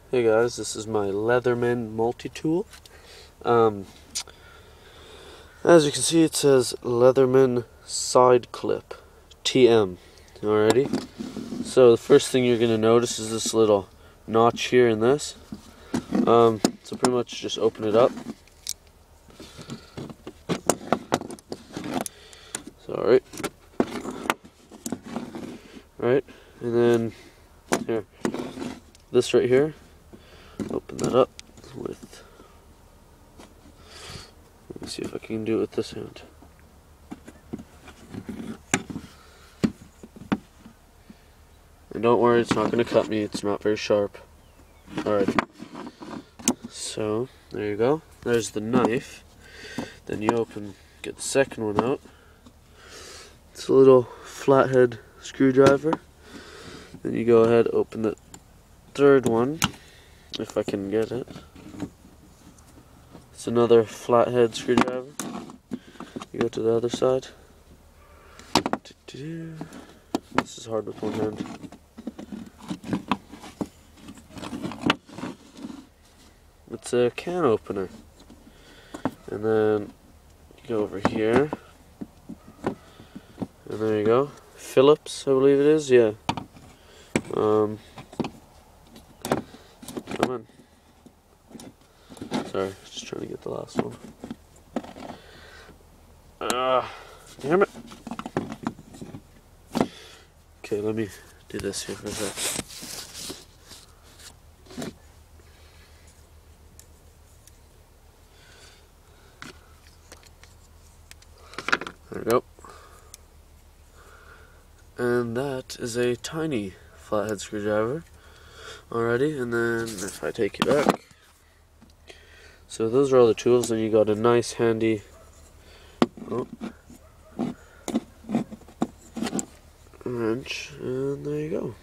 Hey guys, this is my Leatherman multi-tool. As you can see, it says Leatherman side clip TM. Alrighty. So the first thing you're gonna notice is this little notch here in this. So pretty much just open it up. So right, and then here, this right here. Open that up with. Let me see if I can do it with this hand. And don't worry, it's not going to cut me. It's not very sharp. Alright. So, there you go. There's the knife. Then you get the second one out. It's a little flathead screwdriver. Then you go ahead, open the third one, if I can get it. It's another flathead screwdriver. You go to the other side. This is hard with one hand. It's a can opener. And then you go over here. And there you go. Phillips, I believe it is, yeah. Come on. Sorry, just trying to get the last one. Damn it. Okay, let me do this here for a sec. There we go. And that is a tiny flathead screwdriver. Alrighty, and then if I take you back. So those are all the tools, and you got a nice handy wrench, and there you go.